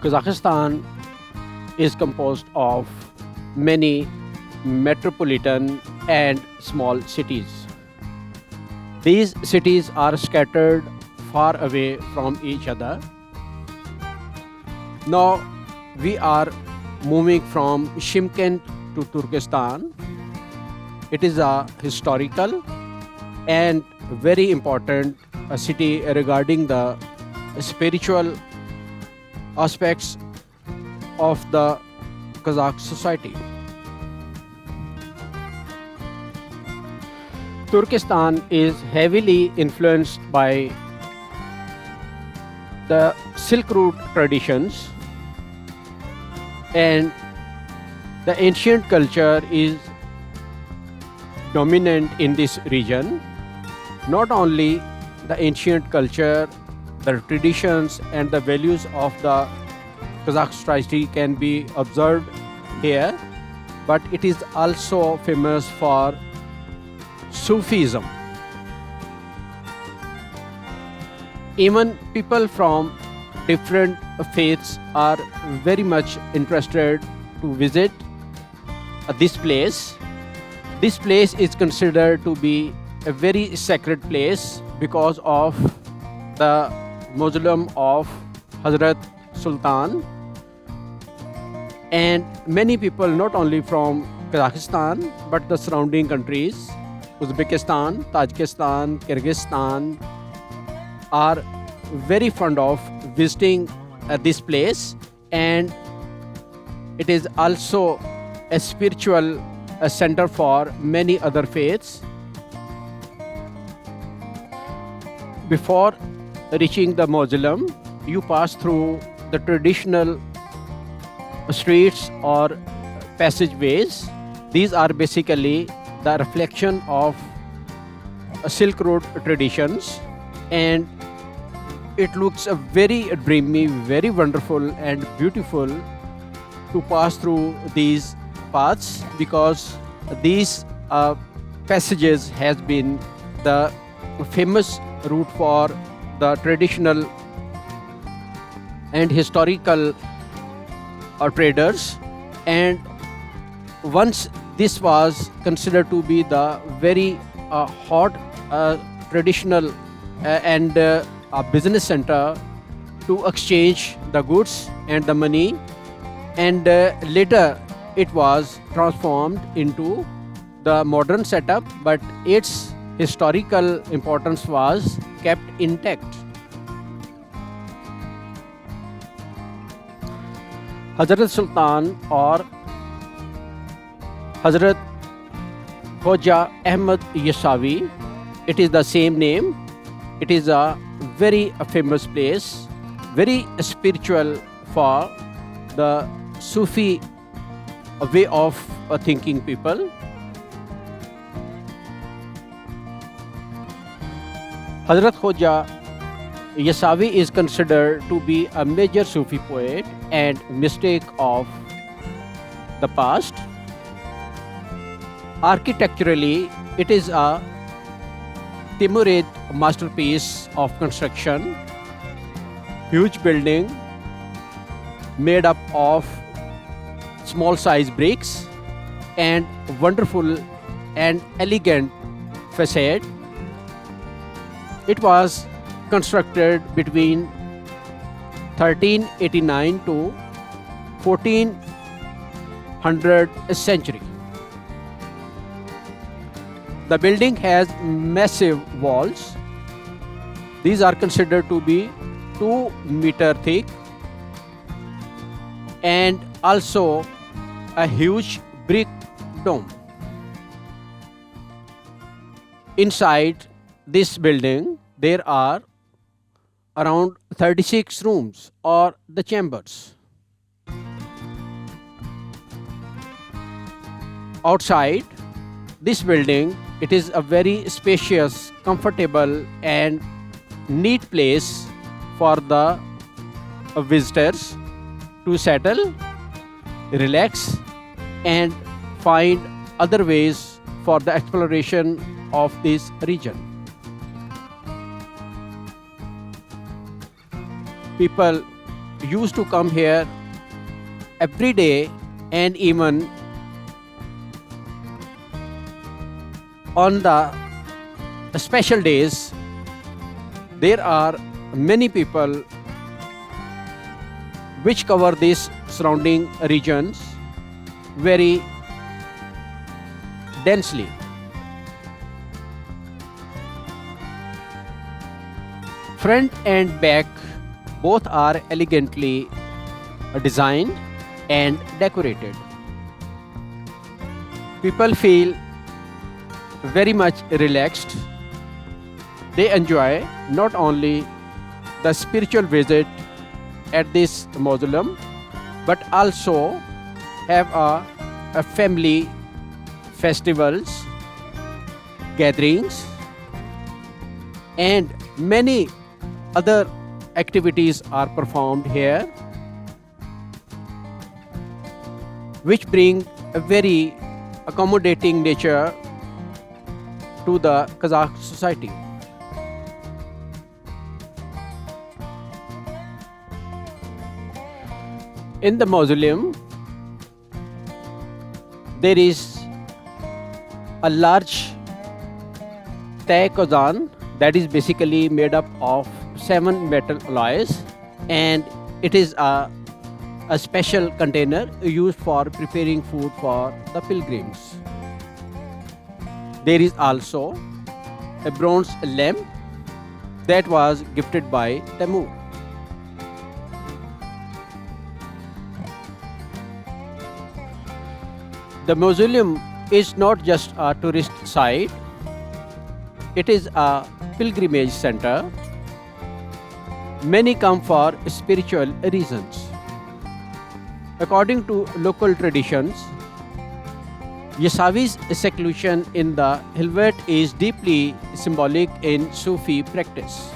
Kazakhstan is composed of many metropolitan and small cities. These cities are scattered far away from each other. Now we are moving from Shymkent to Turkestan. It is a historical and very important city regarding the spiritual aspects of the Kazakh society. Turkestan is heavily influenced by the Silk Route traditions, and the ancient culture is dominant in this region. Not only the ancient culture, the traditions and the values of the Kazakh society can be observed here, but it is also famous for Sufism. Even people from different faiths are very much interested to visit this place. This place is considered to be a very sacred place because of the mausoleum of Hazrat Sultan, and many people not only from Kazakhstan but the surrounding countries, Uzbekistan, Tajikistan, Kyrgyzstan, are very fond of visiting this place, and it is also a spiritual center for many other faiths. Before reaching the mausoleum, you pass through the traditional streets or passageways. These are basically the reflection of Silk Road traditions, and it looks very dreamy, very wonderful and beautiful to pass through these paths, because these passages has been the famous route for the traditional and historical traders, and once this was considered to be the very hot traditional and a business center to exchange the goods and the money, and later it was transformed into the modern setup, but its historical importance was kept intact. Hazrat Sultan or Hazrat Khoja Ahmed Yasawi, it is the same name. It is a very famous place, very spiritual for the Sufi way of thinking people. Hazrat Khoja Yasawi is considered to be a major Sufi poet and mystic of the past. Architecturally, it is a Timurid masterpiece of construction, huge building made up of small size bricks and wonderful and elegant facade. It was constructed between 1389 to 1400 century. The building has massive walls. These are considered to be 2 meter thick, and also a huge brick dome. Inside this building, there are around 36 rooms or the chambers. Outside this building, it is a very spacious, comfortable and neat place for the visitors to settle, relax and find other ways for the exploration of this region. People used to come here every day, and even on the special days there are many people which cover these surrounding regions very densely. Front and back both are elegantly designed and decorated. People feel very much relaxed. They enjoy not only the spiritual visit at this mausoleum but also have a family festivals, gatherings, and many other activities are performed here, which bring a very accommodating nature to the Kazakh society. In the mausoleum, there is a large Kazan that is basically made up of 7 metal alloys, and it is a special container used for preparing food for the pilgrims. There is also a bronze lamp that was gifted by Timurid. The mausoleum is not just a tourist site, it is a pilgrimage center. Many come for spiritual reasons. According to local traditions, Yasawi's seclusion in the Hilvet is deeply symbolic in Sufi practice.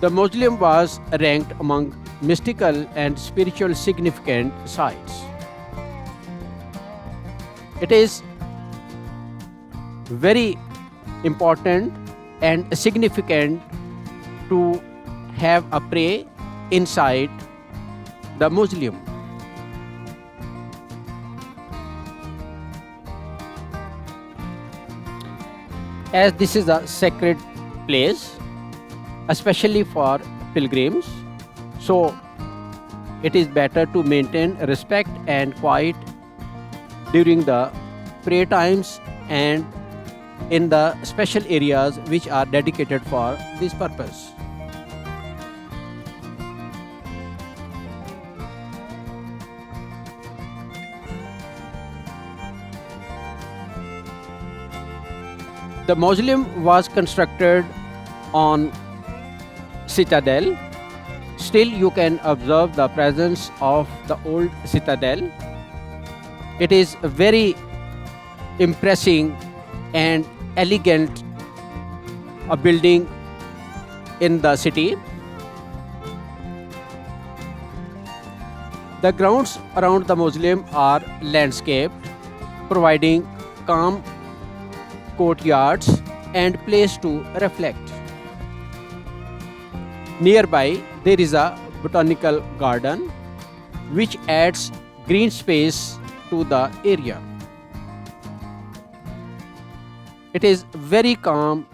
The mausoleum was ranked among mystical and spiritual significant sites. It is very important and significant to have a prayer inside the mausoleum. As this is a sacred place, especially for pilgrims, so it is better to maintain respect and quiet during the prayer times and in the special areas which are dedicated for this purpose. The mausoleum was constructed on citadel. Still you can observe the presence of the old citadel. It is very impressive and elegant a building in the city. The grounds around the mausoleum are landscaped, providing calm courtyards and place to reflect. Nearby there is a botanical garden which adds green space to the area. It is very calm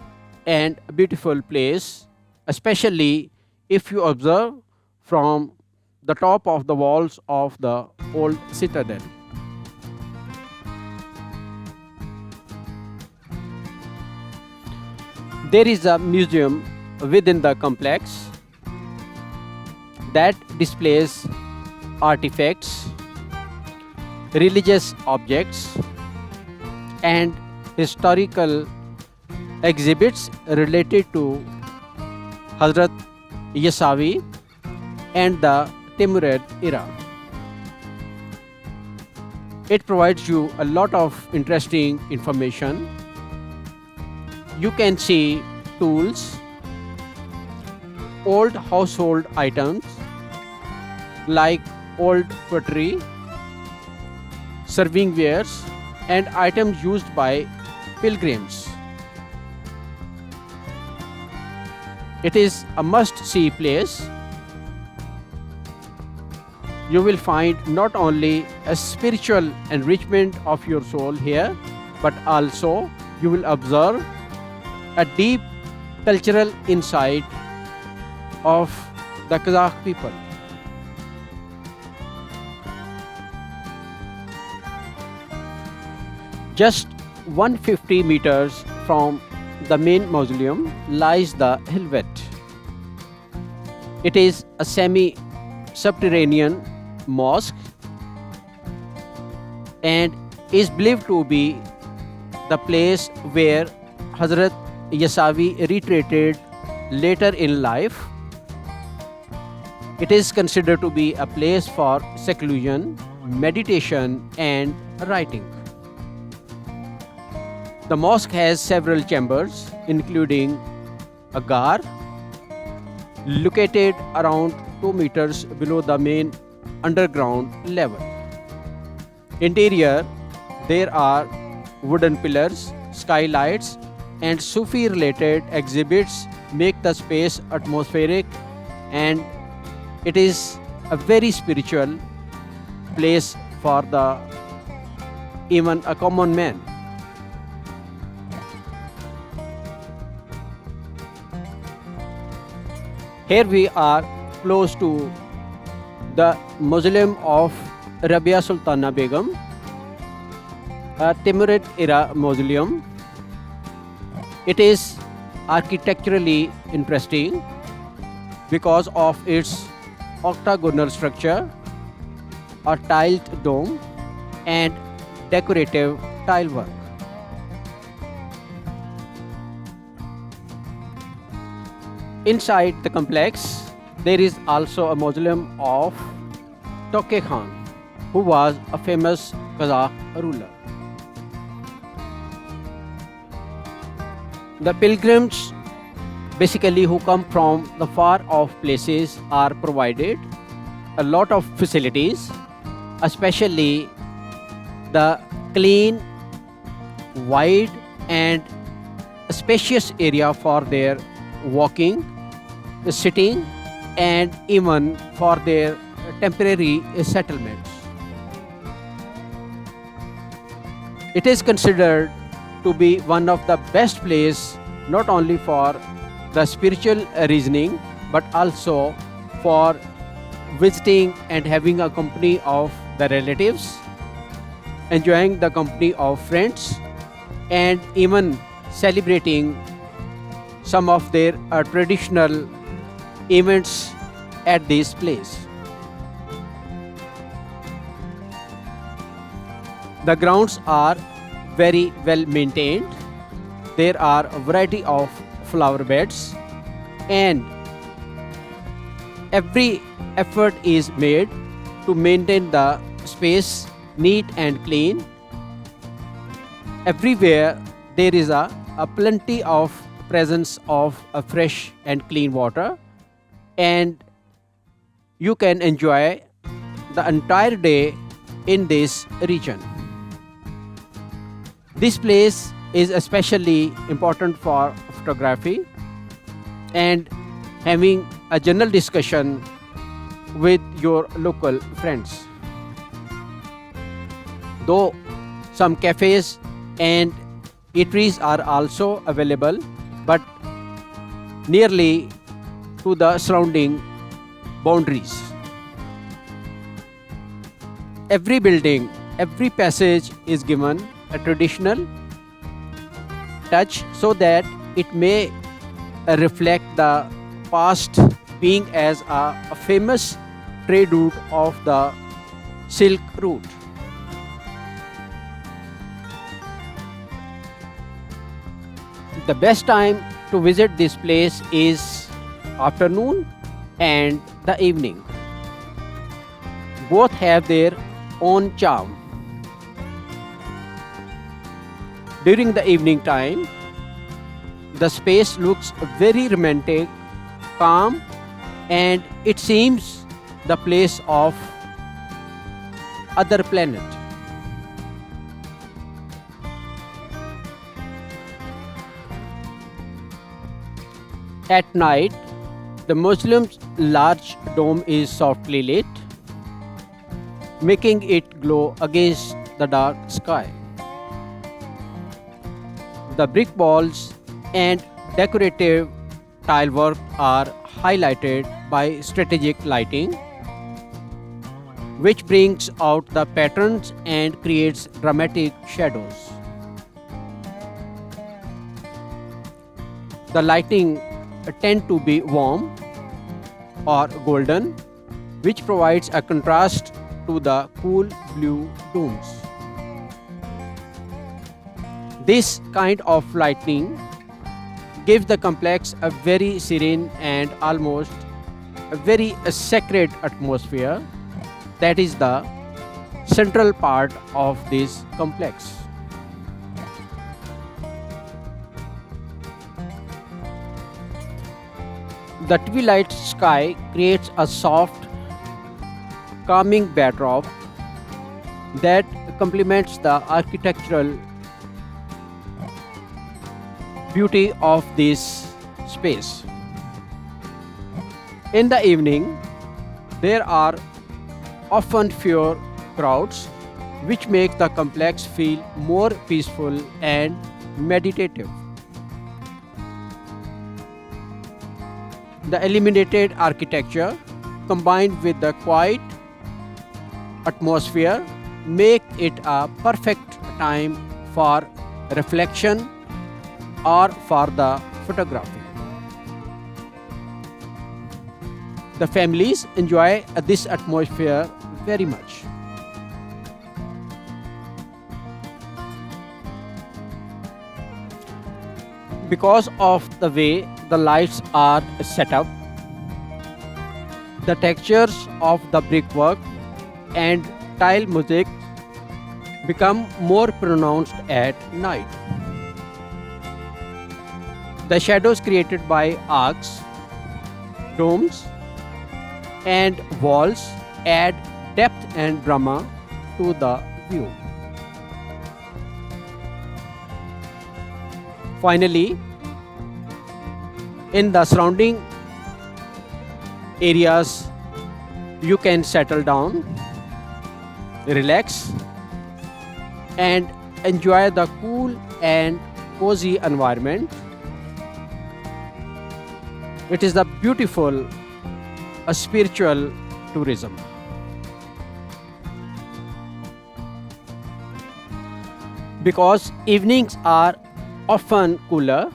and beautiful place, especially if you observe from the top of the walls of the old citadel. There is a museum within the complex that displays artifacts, religious objects, and historical exhibits related to Hazrat Yasawi and the Timurid era. It provides you a lot of interesting information. You can see tools, old household items like old pottery, serving wares, and items used by pilgrims. It is a must-see place you will find not only a spiritual enrichment of your soul here, but also you will observe a deep cultural insight of the Kazakh people. Just 150 meters from the main mausoleum lies the Hilvet. It is a semi-subterranean mosque and is believed to be the place where Hazrat Yasawi retreated later in life. It is considered to be a place for seclusion, meditation, and writing. The mosque has several chambers, including a gar located around 2 meters below the main underground level. Interior, there are wooden pillars, skylights, and Sufi related exhibits make the space atmospheric, and it is a very spiritual place for the even a common man. Here we are close to the mausoleum of Rabia Sultana Begum, a Timurid era mausoleum. It is architecturally interesting because of its octagonal structure, a tiled dome, and decorative tilework. Inside the complex, there is also a mausoleum of Toke Khan, who was a famous Kazakh ruler. The pilgrims, basically who come from the far off places, are provided a lot of facilities, especially the clean, wide, and spacious area for their walking, sitting, and even for their temporary settlements. It is considered to be one of the best places not only for the spiritual reasoning but also for visiting and having a company of the relatives, enjoying the company of friends, and even celebrating some of their traditional events at this place. The grounds are very well maintained. There are a variety of flower beds, and every effort is made to maintain the space neat and clean. Everywhere there is a plenty of presence of a fresh and clean water, and you can enjoy the entire day in this region. This place is especially important for photography and having a general discussion with your local friends. Though some cafes and eateries are also available, but nearly to the surrounding boundaries. Every building, every passage is given a traditional touch so that it may reflect the past, being as a famous trade route of the Silk Route. The best time to visit this place is afternoon and the evening. Both have their own charm. During the evening time, the space looks very romantic, calm, and it seems the place of other planet. At night, the Muslims' large dome is softly lit, making it glow against the dark sky. The brick walls and decorative tilework are highlighted by strategic lighting, which brings out the patterns and creates dramatic shadows. The lighting tend to be warm or golden, which provides a contrast to the cool blue domes. This kind of lighting gives the complex a very serene and almost a very sacred atmosphere that is the central part of this complex. The twilight sky creates a soft, calming backdrop that complements the architectural beauty of this space. In the evening, there are often fewer crowds, which make the complex feel more peaceful and meditative. The illuminated architecture combined with the quiet atmosphere make it a perfect time for reflection or for the photography. The families enjoy this atmosphere very much. Because of the way the lights are set up, the textures of the brickwork and tile mosaic become more pronounced at night. The shadows created by arcs, domes, and walls add depth and drama to the view. Finally, in the surrounding areas, you can settle down, relax, and enjoy the cool and cozy environment. It is a beautiful, a spiritual tourism. Because evenings are often cooler,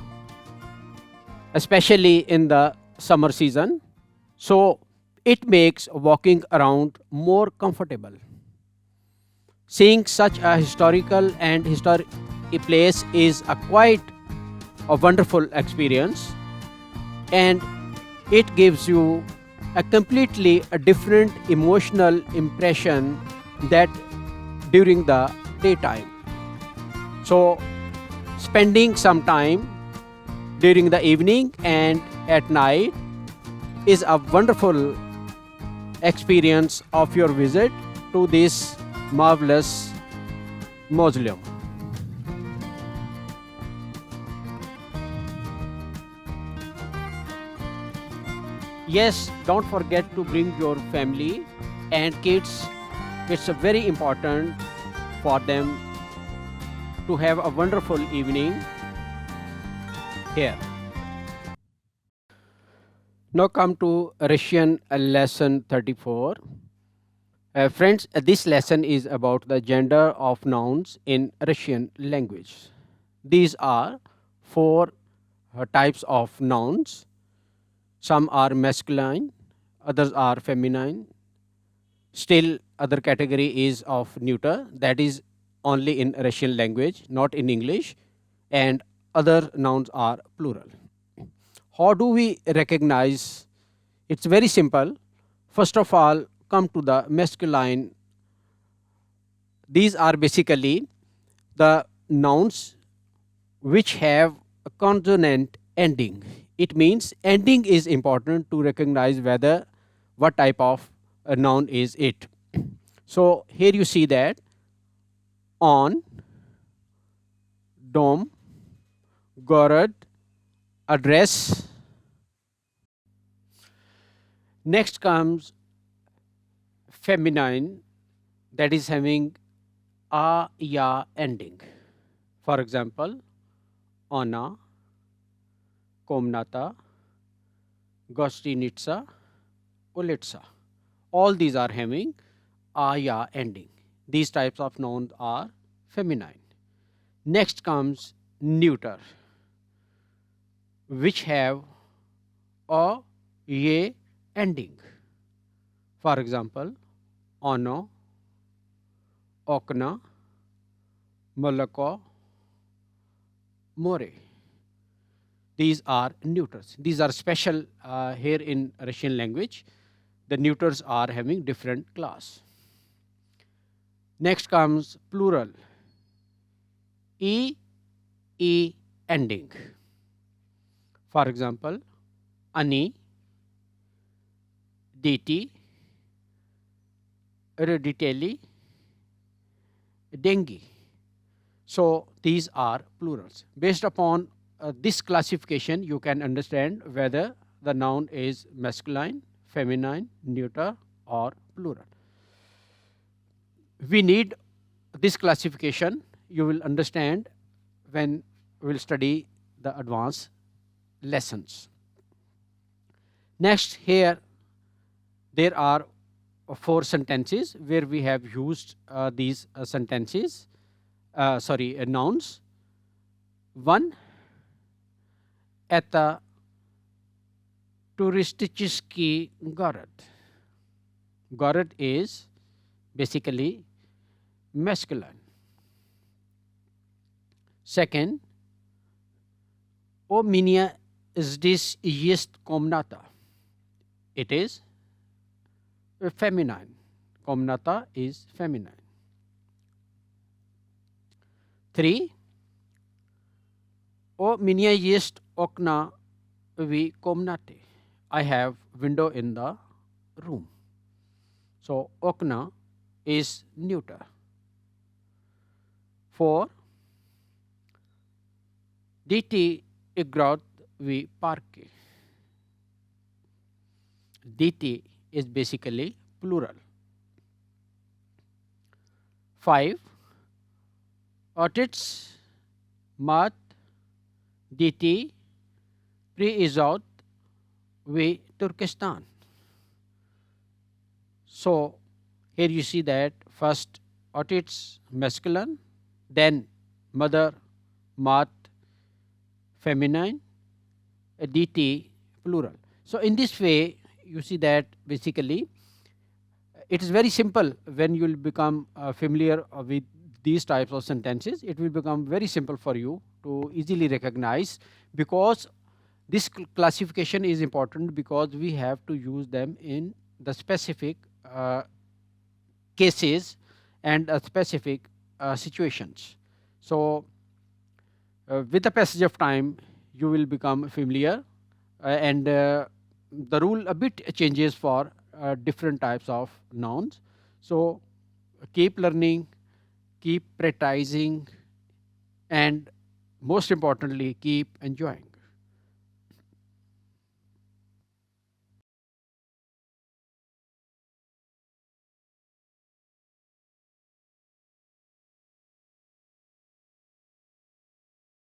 especially in the summer season, so it makes walking around more comfortable. Seeing such a historical and historic place is a quite a wonderful experience, and it gives you a completely a different emotional impression that during the daytime. So spending some time during the evening and at night is a wonderful experience of your visit to this marvelous mausoleum. Yes, don't forget to bring your family and kids. It's a very important for them to have a wonderful evening here. Now come to Russian lesson 34. Friends, this lesson is about the gender of nouns in Russian language. These are four types of nouns. Some are masculine, others are feminine. Still, other category is of neuter, that is only in Russian language, not in English, and other nouns are plural. How do we recognize? It's very simple. First of all, come to the masculine. These are basically the nouns which have a consonant ending. It means ending is important to recognize whether what type of a noun is it. So here you see that on, dome, gorod, address. Next comes feminine. that is having a ya ending. For example, ona, komnata, gostinitsa, ulitsa. All these are having a ya ending. These types of nouns are feminine. Next comes neuter, which have a ye ending. For example, ono, okna, moloko, more. These are neuters. These are special here in Russian language. The neuters are having different class. Next comes plural, e ending. For example, ani, diti, ereditally, dengue. So these are plurals. Based upon this classification, you can understand whether the noun is masculine, feminine, neuter, or plural. We need this classification. You will understand when we will study the advanced lessons. Next, here there are four sentences where we have used these sentences, nouns. One, это туристический город. Город is basically masculine. Second, у меня здесь есть комната. It is feminine. Komnata is feminine. 3. У меня есть окна в комнате. I have window in the room. So okna is neuter. 4. Diti играют в парке. Diti is basically plural. 5. Otits mat diti приезжают в Turkistan. So here you see that first otits masculine, then mother mat feminine, dt plural. So in this way you see that basically it is very simple. When you will become familiar with these types of sentences, it will become very simple for you to easily recognize, because this classification is important because we have to use them in the specific cases and specific situations. So with the passage of time you will become familiar, and the rule a bit changes for different types of nouns. So keep learning, keep practicing, and most importantly keep enjoying.